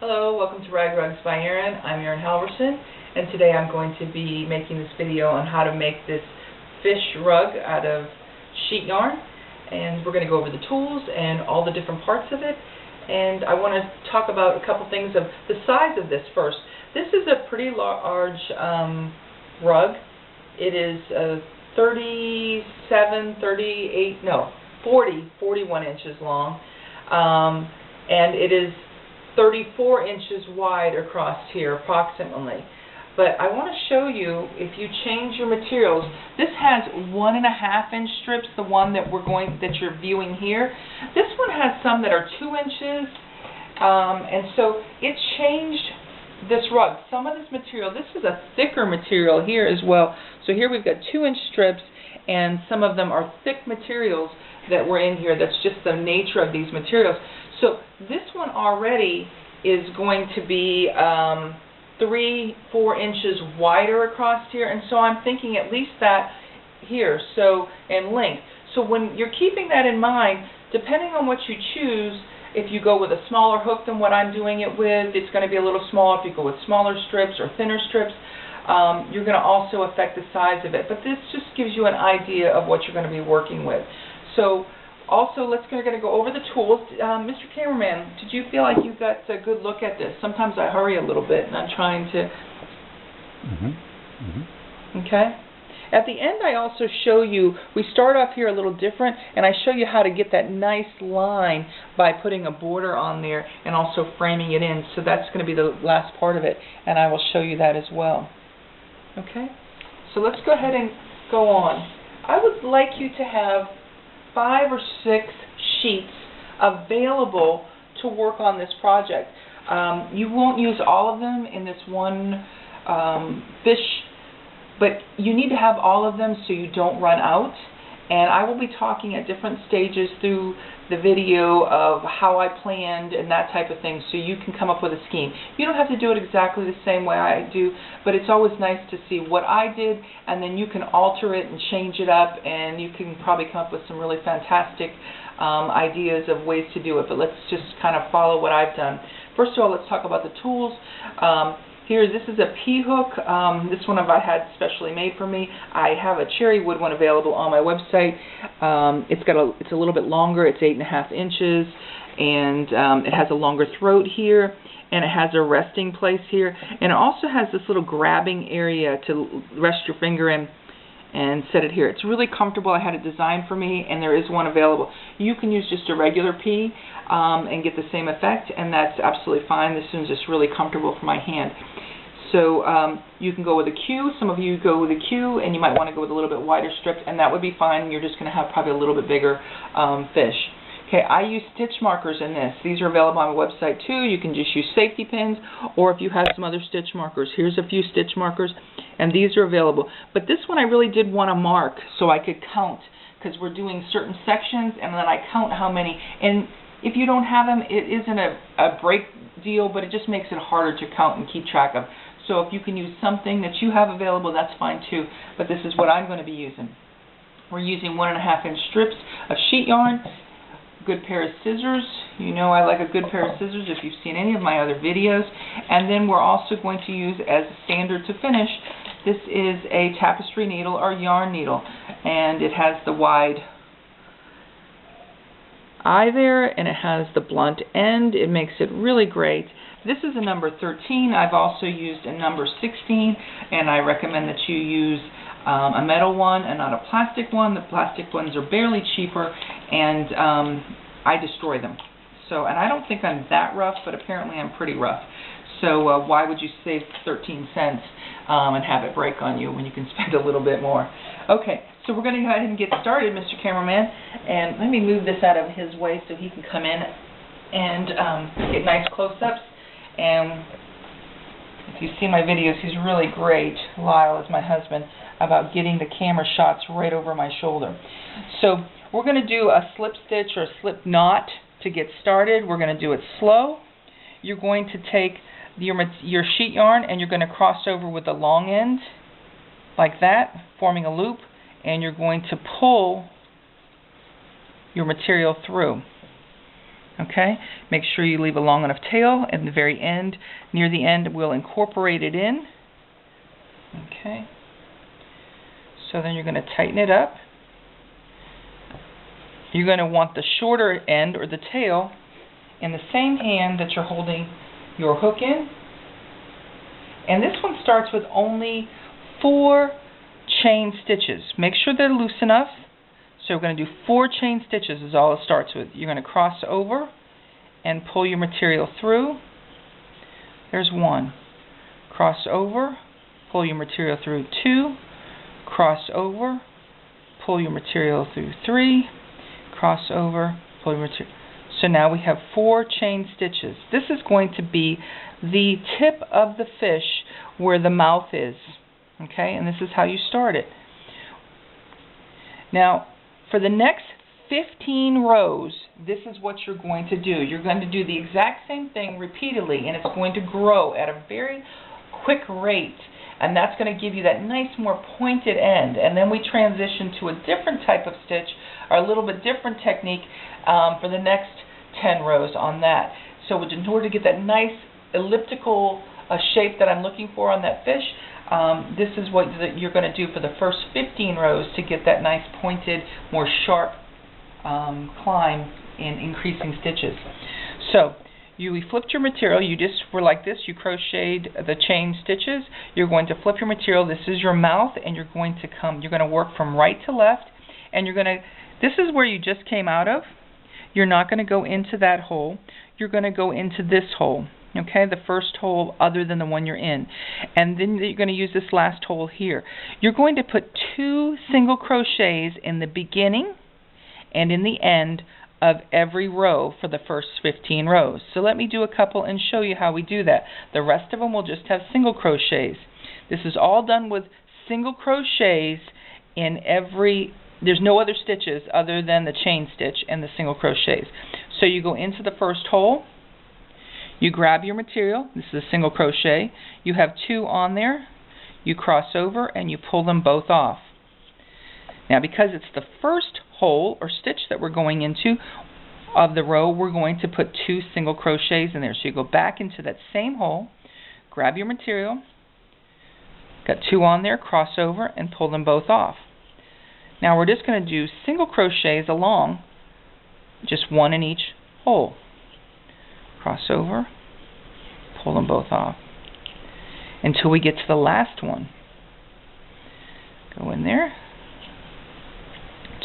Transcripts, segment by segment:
Hello, welcome to Rag Rugs by Erin. I'm Erin Halvorsen, and today I'm going to be making this video on how to make this fish rug out of sheet yarn. And we're going to go over the tools and all the different parts of it. And I want to talk about a couple things of the size of this first. This is a pretty large rug. It is 41 inches long. And it is 34 inches wide across here approximately. But I want to show you, if you change your materials, this has 1.5 inch strips, the one that you're viewing here. This one has some that are 2 inches, and so it changed this rug. Some of this material, this is a thicker material here as well. So here we've got 2-inch strips, and some of them are thick materials that were in here. That's just the nature of these materials. So this one already is going to be 3-4 inches wider across here, and so I'm thinking at least that here, so in length. So when you're keeping that in mind, depending on what you choose, if you go with a smaller hook than what I'm doing it with, it's going to be a little smaller. If you go with smaller strips or thinner strips, you're going to also affect the size of it. But this just gives you an idea of what you're going to be working with. So also, we're going to go over the tools. Mr. Cameraman, did you feel like you got a good look at this? Sometimes I hurry a little bit and I'm trying to... Okay? At the end, I also show you, we start off here a little different, and I show you how to get that nice line by putting a border on there and also framing it in. So that's going to be the last part of it, and I will show you that as well. Okay? So let's go ahead and go on. I would like you to have 5 or 6 sheets available to work on this project. You won't use all of them in this one fish, but you need to have all of them so you don't run out. And I will be talking at different stages through the video of how I planned and that type of thing, so you can come up with a scheme. You don't have to do it exactly the same way I do, but it's always nice to see what I did, and then you can alter it and change it up, and you can probably come up with some really fantastic ideas of ways to do it. But let's just kind of follow what I've done. First of all, let's talk about the tools. Here, this is a P-hook. This one I had specially made for me. I have a cherry wood one available on my website. It's a little bit longer. It's 8.5 inches, and it has a longer throat here, and it has a resting place here, and it also has this little grabbing area to rest your finger in and set it here. It's really comfortable. I had it designed for me, and there is one available. You can use just a regular P and get the same effect, and that's absolutely fine. This one's just really comfortable for my hand. So you can go with a Q. Some of you go with a Q, and you might want to go with a little bit wider strips, and that would be fine. You're just going to have probably a little bit bigger fish. Okay, I use stitch markers in this. These are available on my website too. You can just use safety pins, or if you have some other stitch markers. Here's a few stitch markers, and these are available. But this one I really did want to mark so I could count, because we're doing certain sections, and then I count how many. And if you don't have them, it isn't a break deal, but it just makes it harder to count and keep track of. So if you can use something that you have available, that's fine too. But this is what I'm going to be using. We're using 1.5 inch strips of sheet yarn. Good pair of scissors. You know I like a good pair of scissors if you've seen any of my other videos. And then we're also going to use, as a standard to finish, this is a tapestry needle or yarn needle, and it has the wide eye there, and it has the blunt end. It makes it really great. This is a number 13. I've also used a number 16, and I recommend that you use a metal one and not a plastic one. The plastic ones are barely cheaper, and I destroy them. So, and I don't think I'm that rough, but apparently I'm pretty rough. So why would you save 13 cents and have it break on you when you can spend a little bit more? Okay, so we're going to go ahead and get started, Mr. Cameraman. And let me move this out of his way so he can come in and get nice close-ups. And if you've seen my videos, he's really great, Lyle is my husband, about getting the camera shots right over my shoulder. So we're going to do a slip stitch or a slip knot to get started. We're going to do it slow. You're going to take your sheet yarn and you're going to cross over with the long end like that, forming a loop, and you're going to pull your material through. Okay, make sure you leave a long enough tail. At the very end, near the end, we'll incorporate it in. Okay, so then you're going to tighten it up. You're going to want the shorter end, or the tail, in the same hand that you're holding your hook in. And this one starts with only 4 chain stitches. Make sure they're loose enough. So we're going to do 4 chain stitches is all it starts with. You're going to cross over and pull your material through. There's 1. Cross over, pull your material through. 2. Cross over, pull your material through. 3. Cross over, pull your material. So now we have 4 chain stitches. This is going to be the tip of the fish where the mouth is. Okay, and this is how you start it. Now, for the next 15 rows, this is what you're going to do. You're going to do the exact same thing repeatedly, and it's going to grow at a very quick rate. And that's going to give you that nice, more pointed end. And then we transition to a different type of stitch, or a little bit different technique for the next 10 rows on that. So in order to get that nice elliptical shape that I'm looking for on that fish, this is what you're going to do for the first 15 rows to get that nice pointed, more sharp climb in increasing stitches. So you flipped your material, you just were like this, you crocheted the chain stitches. You're going to flip your material, this is your mouth, and you're going to work from right to left, and this is where you just came out of. You're not going to go into that hole, you're going to go into this hole. Okay, the first hole other than the one you're in. And then you're going to use this last hole here. You're going to put 2 single crochets in the beginning and in the end of every row for the first 15 rows. So let me do a couple and show you how we do that. The rest of them will just have single crochets. This is all done with single crochets in every, there's no other stitches other than the chain stitch and the single crochets. So you go into the first hole, you grab your material, this is a single crochet, you have 2 on there, you cross over and you pull them both off. Now because it's the first hole or stitch that we're going into of the row, we're going to put 2 single crochets in there. So you go back into that same hole, grab your material, got 2 on there, cross over and pull them both off. Now we're just going to do single crochets along, just 1 in each hole. Cross over, pull them both off until we get to the last one. Go in there,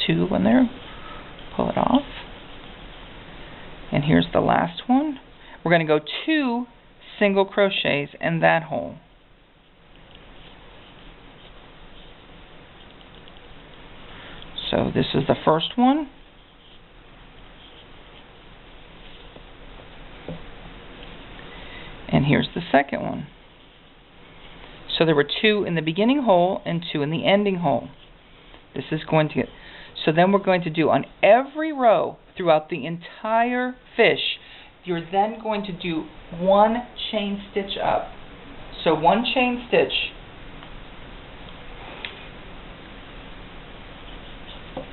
2 in there, pull it off, and here's the last one. We're going to go 2 single crochets in that hole. So this is the first one. And here's the second one. So there were 2 in the beginning hole and 2 in the ending hole. This is going to get, so then we're going to do on every row throughout the entire fish, you're then going to do 1 chain stitch up. So 1 chain stitch.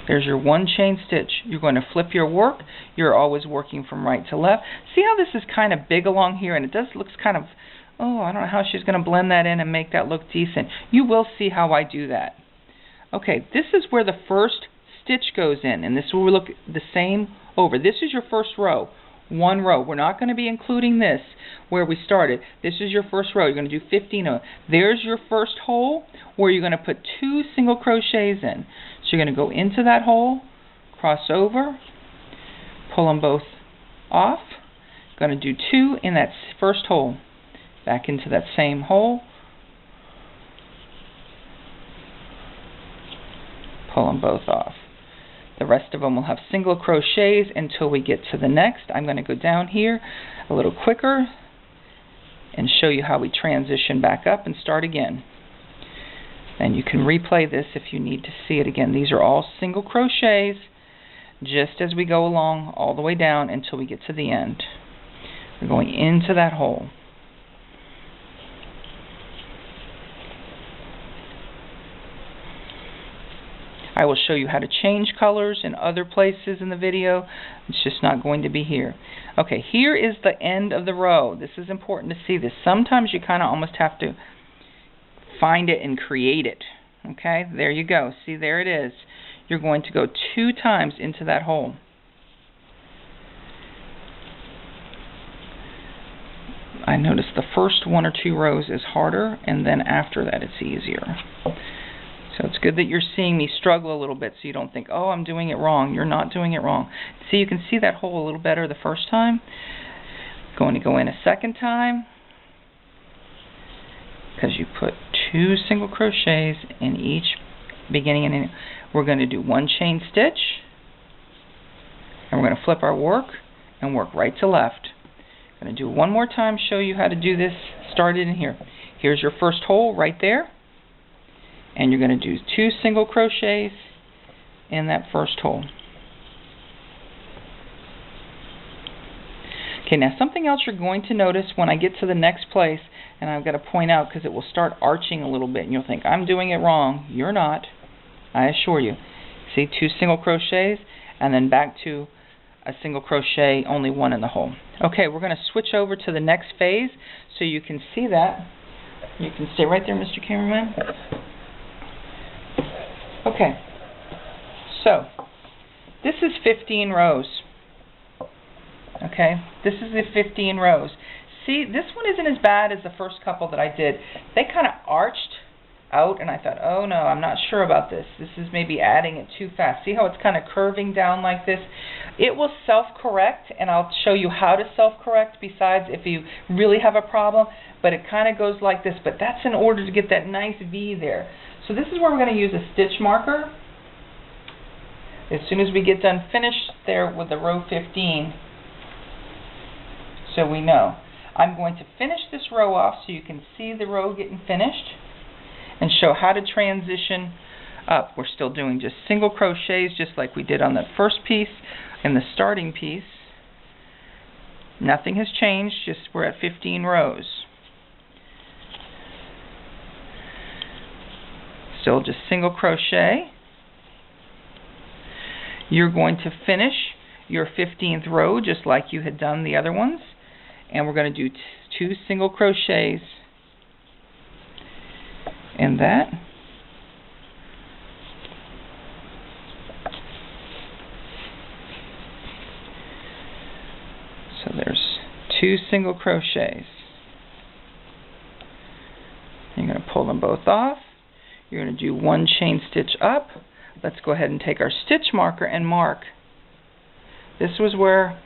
There's your 1 chain stitch. You're going to flip your work. You're always working from right to left. See how this is kind of big along here, and it looks kind of, oh, I don't know how she's going to blend that in and make that look decent. You will see how I do that. Okay, this is where the first stitch goes in, and this will look the same over. This is your first row. 1 row. We're not going to be including this where we started. This is your first row. You're going to do 15 of them. There's your first hole where you're going to put 2 single crochets in. So you're going to go into that hole, cross over, pull them both off. Going to do 2 in that first hole. Back into that same hole. Pull them both off. The rest of them will have single crochets until we get to the next. I'm going to go down here a little quicker and show you how we transition back up and start again. And you can replay this if you need to see it again. These are all single crochets just as we go along all the way down until we get to the end. We're going into that hole. I will show you how to change colors in other places in the video. It's just not going to be here. Okay, here is the end of the row. This is important to see this. Sometimes you kind of almost have to find it and create it. Okay, there you go. See, there it is. You're going to go 2 times into that hole. I noticed the first 1 or 2 rows is harder, and then after that it's easier. So it's good that you're seeing me struggle a little bit so you don't think, oh, I'm doing it wrong. You're not doing it wrong. See, you can see that hole a little better the first time. Going to go in a second time because you put 2 single crochets in each beginning and end. We're going to do 1 chain stitch, and we're going to flip our work and work right to left. I'm going to do it one more time, show you how to do this. Start it in here. Here's your first hole right there. And you're going to do 2 single crochets in that first hole. Okay, now something else you're going to notice when I get to the next place, and I've got to point out because it will start arching a little bit, and you'll think, I'm doing it wrong. You're not, I assure you. See, 2 single crochets, and then back to a single crochet, only 1 in the hole. Okay, we're going to switch over to the next phase so you can see that. You can stay right there, Mr. Cameraman. Okay, so this is 15 rows. Okay, this is the 15 rows. See, this one isn't as bad as the first couple that I did. They kind of arched out, and I thought, oh no, I'm not sure about this. This is maybe adding it too fast. See how it's kind of curving down like this? It will self-correct, and I'll show you how to self-correct besides if you really have a problem, but it kind of goes like this, but that's in order to get that nice V there. So this is where we're going to use a stitch marker. As soon as we get done finished there with the row 15, so we know. I'm going to finish this row off so you can see the row getting finished and show how to transition up. We're still doing just single crochets just like we did on the first piece and the starting piece. Nothing has changed, just we're at 15 rows. Still just single crochet. You're going to finish your 15th row just like you had done the other ones, and we're going to do 2 single crochets in that. So there's 2 single crochets. You're going to pull them both off. You're going to do 1 chain stitch up. Let's go ahead and take our stitch marker and mark. This was where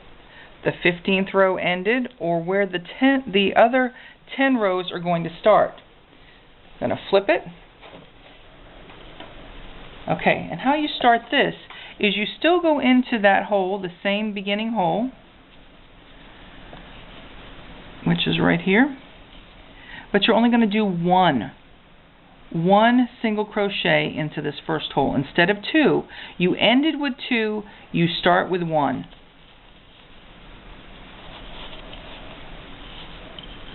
the 15th row ended, or where the other 10 rows are going to start. I'm going to flip it. Okay, and how you start this is you still go into that hole, the same beginning hole, which is right here, but you're only going to do 1 single crochet into this first hole. Instead of 2, you ended with 2, you start with 1.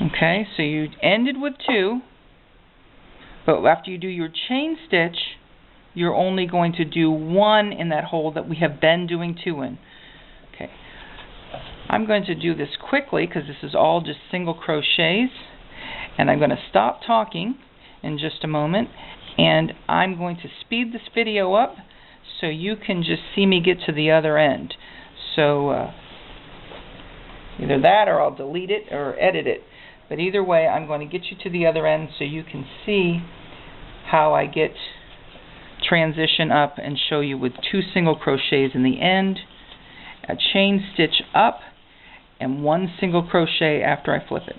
Okay, so you ended with 2, but after you do your chain stitch, you're only going to do 1 in that hole that we have been doing 2 in. Okay, I'm going to do this quickly because this is all just single crochets, and I'm going to stop talking in just a moment, and I'm going to speed this video up so you can just see me get to the other end. So either that or I'll delete it or edit it, but either way I'm going to get you to the other end so you can see how I get transition up and show you with 2 single crochets in the end, a chain stitch up, and 1 single crochet after I flip it.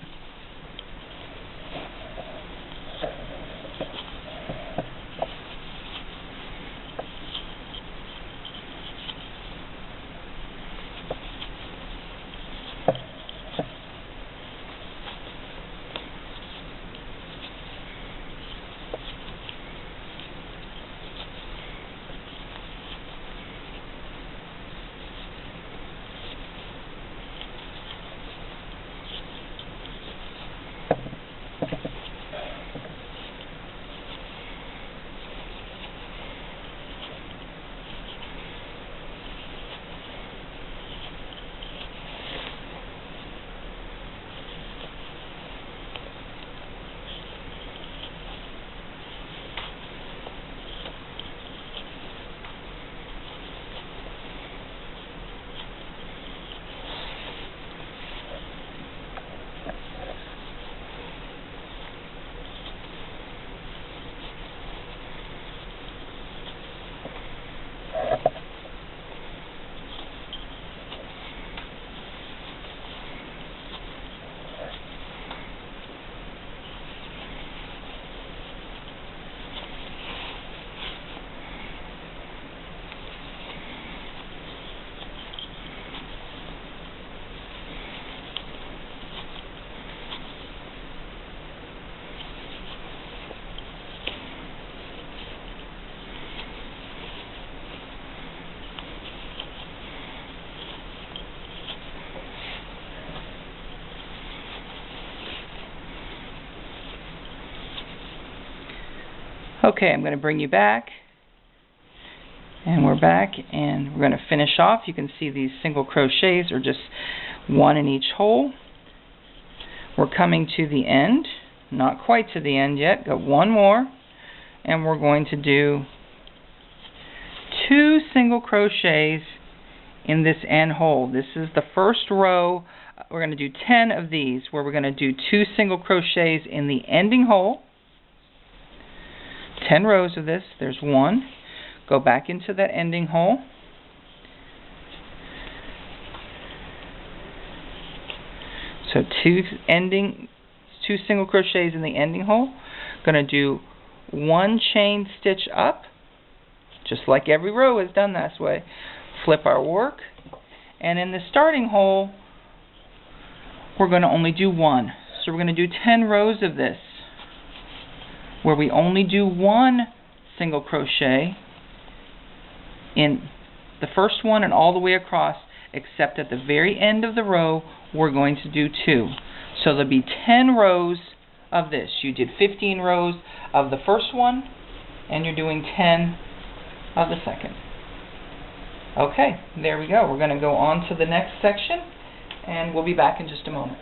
Okay, I'm going to bring you back, and we're back, and we're going to finish off. You can see these single crochets are just one in each hole. We're coming to the end, not quite to the end yet, got one more, and we're going to do 2 single crochets in this end hole. This is the first row. We're going to do 10 of these, where we're going to do 2 single crochets in the ending hole. 10 rows of this. There's one. Go back into that ending hole. So 2 single crochets in the ending hole. Going to do 1 chain stitch up, just like every row is done this way. Flip our work, and in the starting hole we're going to only do 1. So we're going to do 10 rows of this, where we only do 1 single crochet in the first one and all the way across, except at the very end of the row we're going to do 2. So there'll be 10 rows of this. You did 15 rows of the first one, and you're doing 10 of the second. Okay, there we go. We're going to go on to the next section, and we'll be back in just a moment.